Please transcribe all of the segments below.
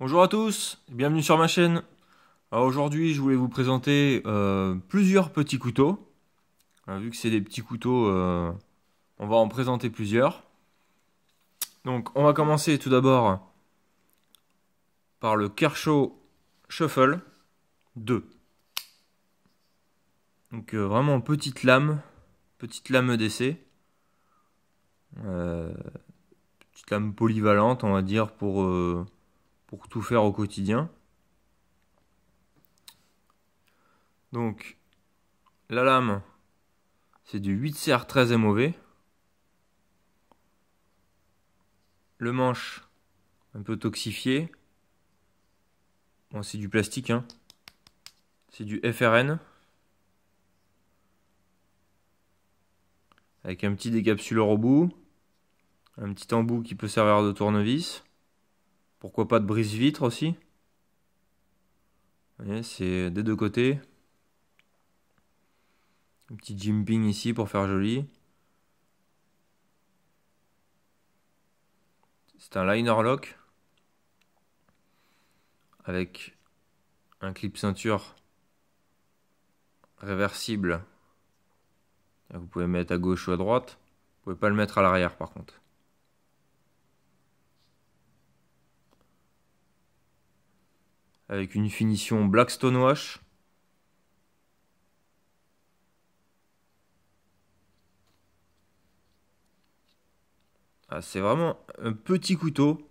Bonjour à tous, bienvenue sur ma chaîne. Alors aujourd'hui, je voulais vous présenter plusieurs petits couteaux. Vu que c'est des petits couteaux, on va en présenter plusieurs. Donc, on va commencer tout d'abord par le Kershaw Shuffle 2. Donc, vraiment petite lame EDC. Petite lame polyvalente, on va dire, pour tout faire au quotidien. Donc, la lame, c'est du 8 CR 13 MOV. Le manche, un peu toxifié. Bon, c'est du plastique, hein. C'est du FRN. Avec un petit décapsuleur au bout. Un petit embout qui peut servir de tournevis. Pourquoi pas de brise-vitre aussi. Vous voyez, c'est des deux côtés. Un petit jimping ici pour faire joli. C'est un liner lock. Avec un clip ceinture réversible. Vous pouvez mettre à gauche ou à droite. Vous pouvez pas le mettre à l'arrière par contre. Avec une finition black stonewash. C'est vraiment un petit couteau.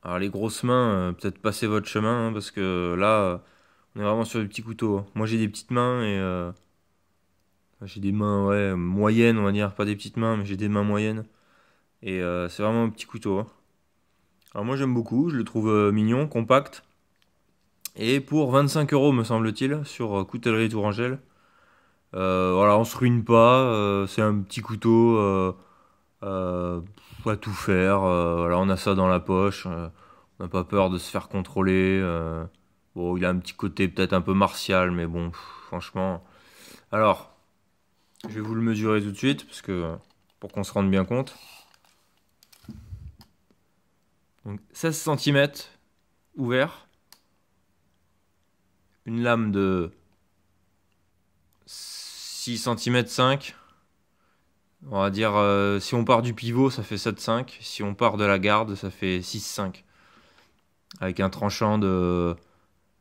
Alors les grosses mains, peut-être passez votre chemin, hein, parce que là, on est vraiment sur des petits couteaux. Moi j'ai des petites mains et j'ai des mains moyennes, on va dire, pas des petites mains, mais j'ai des mains moyennes. Et c'est vraiment un petit couteau, hein. Alors moi j'aime beaucoup, je le trouve mignon, compact. Et pour 25 € me semble-t-il, sur Coutellerie Tourangelle. Voilà, on se ruine pas, c'est un petit couteau à tout faire. Voilà, on a ça dans la poche, on n'a pas peur de se faire contrôler. Bon, il a un petit côté peut-être un peu martial, mais bon, franchement. Alors, je vais vous le mesurer tout de suite, parce que pour qu'on se rende bien compte. Donc 16 cm ouvert. Une lame de 6 cm 5. On va dire, si on part du pivot, ça fait 7,5. Si on part de la garde, ça fait 6,5. Avec un tranchant de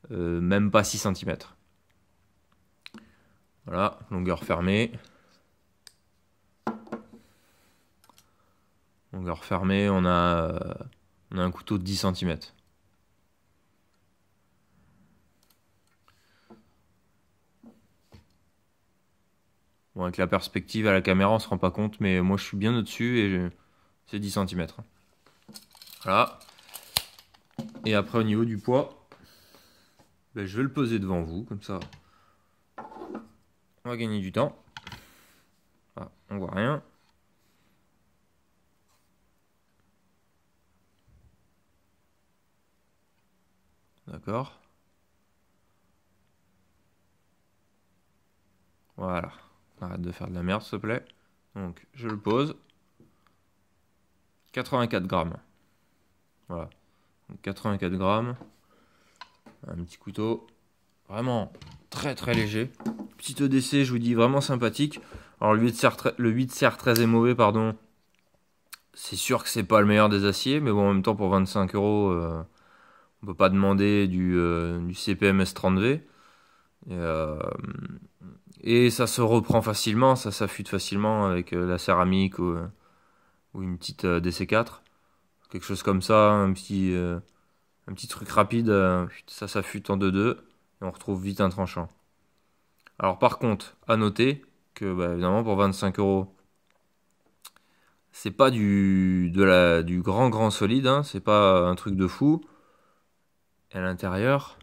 même pas 6 cm. Voilà, longueur fermée. Longueur fermée, on a un couteau de 10 cm. Bon, avec la perspective à la caméra, on se rend pas compte, mais moi je suis bien au-dessus et c'est 10 cm. Voilà. Et après, au niveau du poids, je vais le peser devant vous, comme ça. On va gagner du temps. Ah, on voit rien. D'accord. Voilà. Arrête de faire de la merde, s'il te plaît. Donc, je le pose. 84 grammes. Voilà. Donc, 84 grammes. Un petit couteau. Vraiment très très léger. Petit EDC, je vous dis, vraiment sympathique. Alors, le 8 CR13 MOV, pardon. C'est sûr que c'est pas le meilleur des aciers, mais bon, en même temps, pour 25 €, on peut pas demander du CPM S30V. Et ça se reprend facilement, ça s'affûte facilement avec la céramique ou une petite DC4. Quelque chose comme ça, un petit truc rapide, ça s'affûte en 2-2 et on retrouve vite un tranchant. Alors par contre, à noter que évidemment pour 25 €, c'est pas du grand solide, hein, c'est pas un truc de fou. Et à l'intérieur,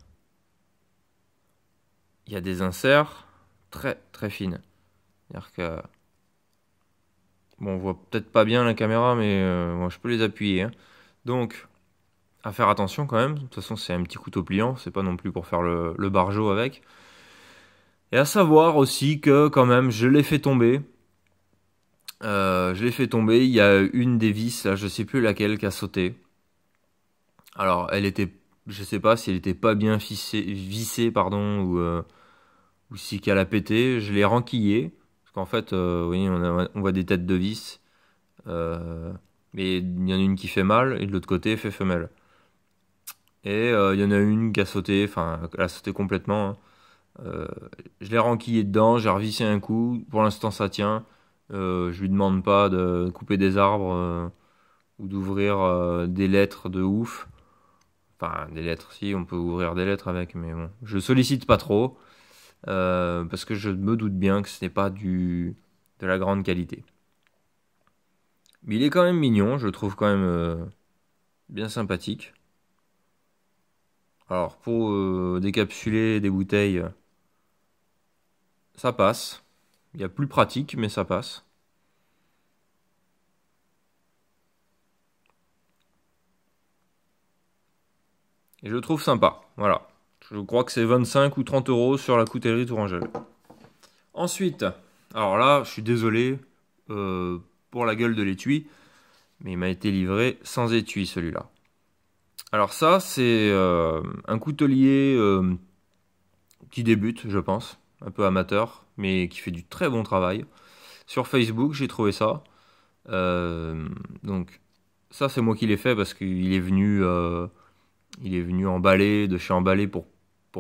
il y a des inserts très très fines. C'est-à-dire que bon, on voit peut-être pas bien la caméra, mais moi je peux les appuyer, hein. Donc, à faire attention quand même. De toute façon, c'est un petit couteau pliant, c'est pas non plus pour faire le barjo avec. Et à savoir aussi que quand même, je l'ai fait tomber. Il y a une des vis, là, je sais plus laquelle, qui a sauté. Alors, je sais pas si elle était pas bien vissée, pardon, ou si qu'elle a pété. Je l'ai renquillée, parce qu'en fait, oui, on voit des têtes de vis, euh, mais il y en a une qui fait mâle et de l'autre côté fait femelle. Et il y en a une qui a sauté, enfin, elle a sauté complètement, hein. Euh, je l'ai renquillée dedans, j'ai revissé un coup. Pour l'instant, ça tient. Je lui demande pas de couper des arbres ou d'ouvrir des lettres de ouf. Enfin, des lettres, si, on peut ouvrir des lettres avec, mais bon. Je sollicite pas trop, parce que je me doute bien que ce n'est pas de la grande qualité. Mais il est quand même mignon, je le trouve quand même bien sympathique. Alors, pour décapsuler des bouteilles, ça passe. Il y a plus pratique, mais ça passe. Et je le trouve sympa, voilà. Je crois que c'est 25 ou 30 euros sur la coutellerie Tourangelle. Ensuite, alors là, je suis désolé pour la gueule de l'étui, mais il m'a été livré sans étui celui-là. Alors ça, c'est un coutelier qui débute, je pense, un peu amateur, mais qui fait du très bon travail. Sur Facebook, j'ai trouvé ça. Euh, donc ça, c'est moi qui l'ai fait parce il est venu emballer de chez Emballé pour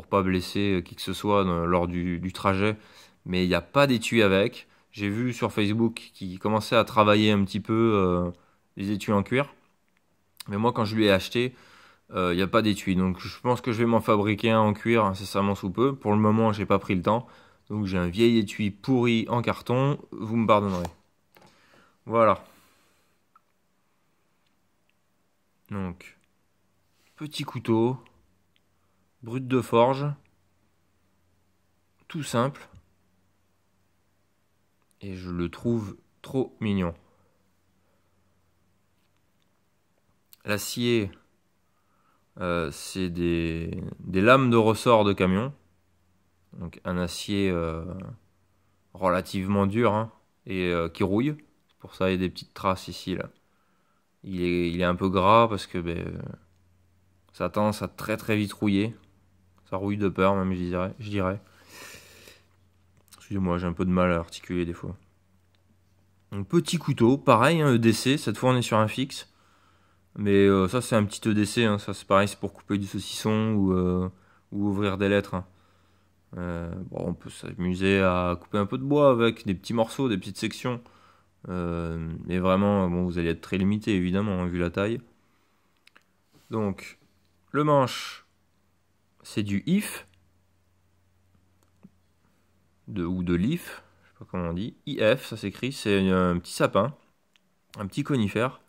pas blesser qui que ce soit lors du trajet. Mais il n'y a pas d'étui avec. J'ai vu sur Facebook qu'il commençait à travailler un petit peu les étuis en cuir. Mais moi, quand je lui ai acheté, il n'y a pas d'étui. Donc je pense que je vais m'en fabriquer un en cuir incessamment sous peu. Pour le moment, j'ai pas pris le temps. Donc j'ai un vieil étui pourri en carton. Vous me pardonnerez. Voilà. Donc, petit couteau, brut de forge, tout simple. Et je le trouve trop mignon. L'acier, c'est des lames de ressort de camion. Donc un acier relativement dur, hein, et qui rouille. C'est pour ça il y a des petites traces ici là. Il est un peu gras parce que ça a tendance à très très vite rouiller. Ça rouille de peur même je dirais. Excusez-moi, j'ai un peu de mal à articuler des fois. Donc petit couteau, pareil, un EDC, cette fois on est sur un fixe. Mais ça c'est un petit EDC, hein, ça c'est pareil, c'est pour couper du saucisson ou ouvrir des lettres, hein. Bon, on peut s'amuser à couper un peu de bois avec des petits morceaux, des petites sections. Mais vraiment, bon, vous allez être très limité évidemment, hein, vu la taille. Donc, le manche, c'est du if, ou de l'if, je sais pas comment on dit. IF, ça s'écrit, c'est un petit sapin, un petit conifère,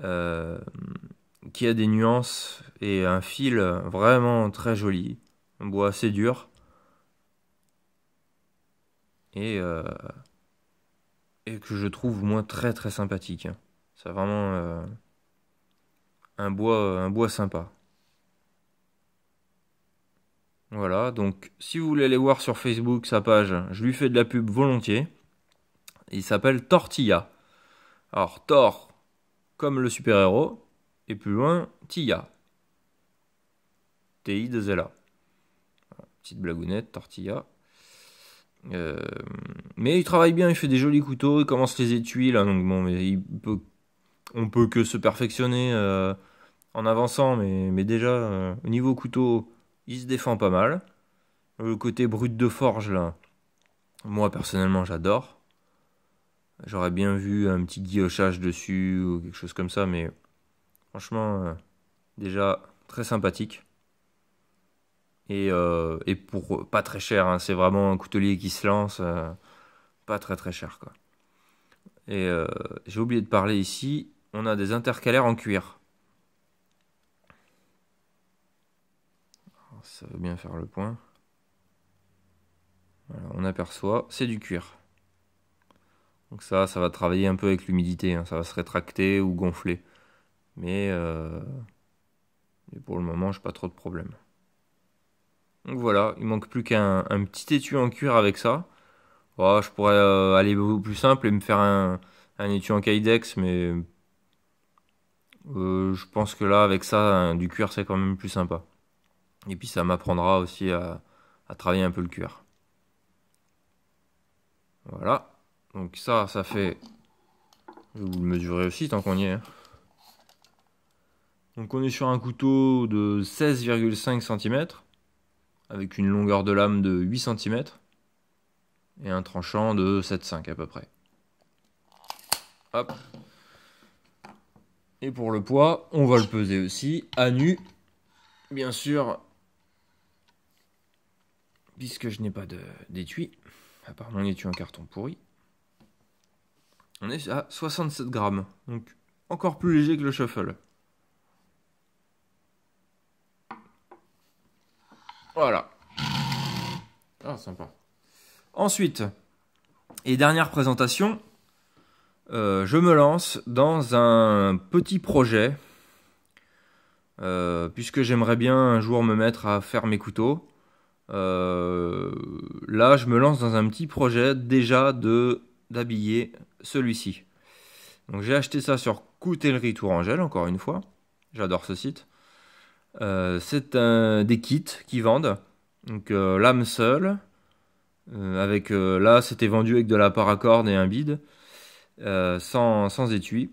euh, qui a des nuances et un fil vraiment très joli. Un bois assez dur. Et, et que je trouve moi très très sympathique, hein. C'est vraiment un bois sympa. Voilà, donc si vous voulez aller voir sur Facebook sa page, je lui fais de la pub volontiers. Il s'appelle Tortilla. Alors Thor comme le super-héros, et plus loin Tilla. T-I-2-L-A. Petite blagounette, Tortilla. Euh, mais il travaille bien, il fait des jolis couteaux, il commence les étuis là, donc bon, mais on peut que se perfectionner en avançant, mais déjà au niveau couteau, il se défend pas mal. Le côté brut de forge là, moi personnellement j'adore. J'aurais bien vu un petit guillochage dessus ou quelque chose comme ça, mais franchement, déjà très sympathique. Et pour pas très cher, hein, c'est vraiment un coutelier qui se lance, pas très très cher quoi. Et j'ai oublié de parler ici, on a des intercalaires en cuir. Alors, ça veut bien faire le point. Voilà, on aperçoit, c'est du cuir. Donc ça va travailler un peu avec l'humidité, hein, ça va se rétracter ou gonfler. Mais, pour le moment, j'ai pas trop de problème. Donc voilà, il manque plus qu'un petit étui en cuir avec ça. Oh, je pourrais aller beaucoup plus simple et me faire un étui en kydex, mais Je pense que là, avec ça, hein, du cuir, c'est quand même plus sympa. Et puis ça m'apprendra aussi à travailler un peu le cuir. Voilà. Donc ça fait... Je vais vous le mesurer aussi tant qu'on y est, hein. Donc on est sur un couteau de 16,5 cm, avec une longueur de lame de 8 cm, et un tranchant de 7,5 à peu près. Hop. Et pour le poids, on va le peser aussi à nu, bien sûr, puisque je n'ai pas d'étui, à part mon étui en carton pourri. On est à 67 grammes, donc encore plus léger que le shuffle. Voilà. Ah, sympa. Ensuite, et dernière présentation, je me lance dans un petit projet, puisque j'aimerais bien un jour me mettre à faire mes couteaux. Là, je me lance dans un petit projet déjà d'habiller celui-ci. Donc j'ai acheté ça sur Coutellerie Tourangelle, encore une fois. J'adore ce site. C'est des kits qui vendent. Donc lame seule. Avec là, c'était vendu avec de la paracorde et un bide. Sans étui.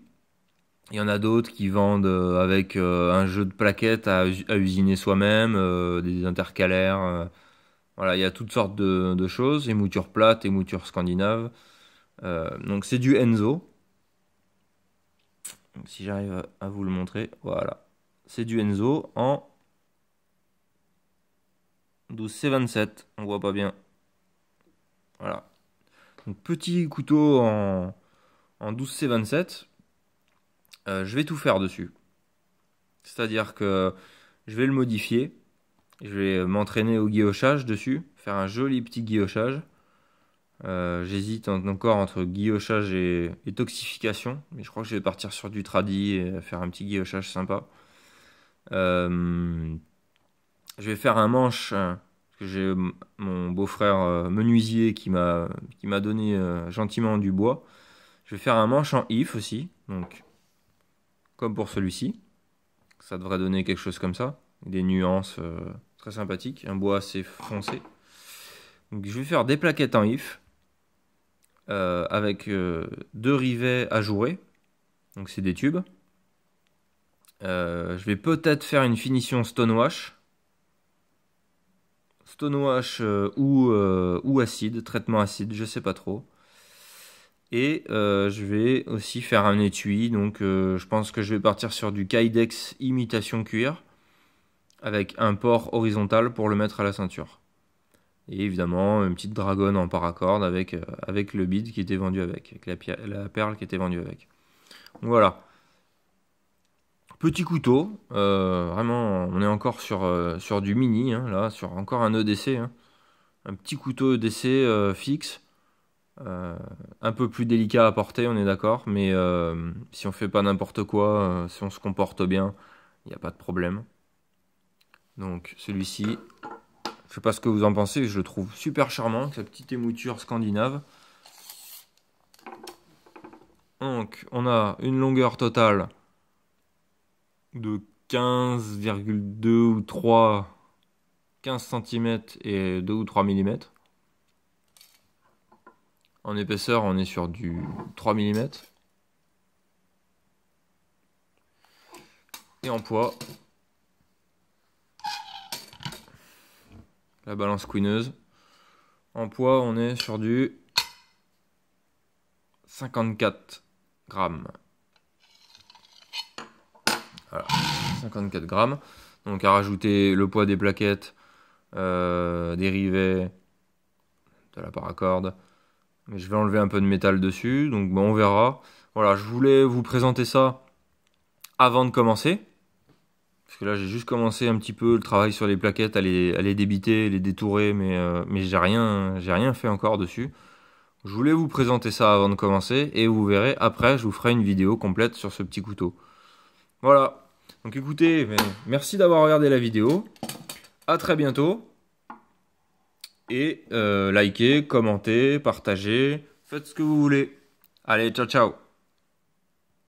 Il y en a d'autres qui vendent avec un jeu de plaquettes à usiner soi-même, des intercalaires. Voilà, il y a toutes sortes de choses, émoutures plates, émoutures scandinaves. Donc c'est du Enzo. Donc, si j'arrive à vous le montrer, voilà. C'est du Enzo en 12C27. On voit pas bien. Voilà. Donc petit couteau en 12C27. Je vais tout faire dessus. C'est-à-dire que je vais le modifier. Je vais m'entraîner au guillochage dessus. Faire un joli petit guillochage. J'hésite encore entre guillochage et toxification. Mais je crois que je vais partir sur du tradi et faire un petit guillochage sympa. Je vais faire un manche. Parce que j'ai mon beau-frère menuisier qui m'a donné gentiment du bois. Je vais faire un manche en if aussi. Donc, comme pour celui-ci. Ça devrait donner quelque chose comme ça. Des nuances très sympathiques. Un bois assez foncé. Donc, je vais faire des plaquettes en if. Avec deux rivets ajourés. Donc c'est des tubes. Je vais peut-être faire une finition stonewash. Stonewash ou acide, traitement acide, je sais pas trop. Et je vais aussi faire un étui. Donc je pense que je vais partir sur du Kydex imitation cuir. Avec un port horizontal pour le mettre à la ceinture. Et évidemment, une petite dragonne en paracorde avec le bide qui était vendu avec la perle qui était vendue avec. Donc voilà. Petit couteau. Vraiment, on est encore sur du mini, hein, là, sur encore un EDC. Hein. Un petit couteau EDC fixe. Un peu plus délicat à porter, on est d'accord. Mais si on fait pas n'importe quoi, si on se comporte bien, il n'y a pas de problème. Donc celui-ci... Je sais pas ce que vous en pensez, je le trouve super charmant, avec sa petite émouture scandinave. Donc, on a une longueur totale de 15,2 ou 3, 15 cm et 2 ou 3 mm. En épaisseur, on est sur du 3 mm. Et en poids, la balance couineuse. En poids, on est sur du 54 grammes. Voilà, 54 grammes. Donc à rajouter le poids des plaquettes, des rivets, de la paracorde. Mais je vais enlever un peu de métal dessus, donc bon, on verra. Voilà, je voulais vous présenter ça avant de commencer. Parce que là, j'ai juste commencé un petit peu le travail sur les plaquettes, à les débiter, les détourer, mais j'ai rien fait encore dessus. Je voulais vous présenter ça avant de commencer, et vous verrez, après, je vous ferai une vidéo complète sur ce petit couteau. Voilà. Donc écoutez, merci d'avoir regardé la vidéo. À très bientôt. Et likez, commentez, partagez, faites ce que vous voulez. Allez, ciao ciao.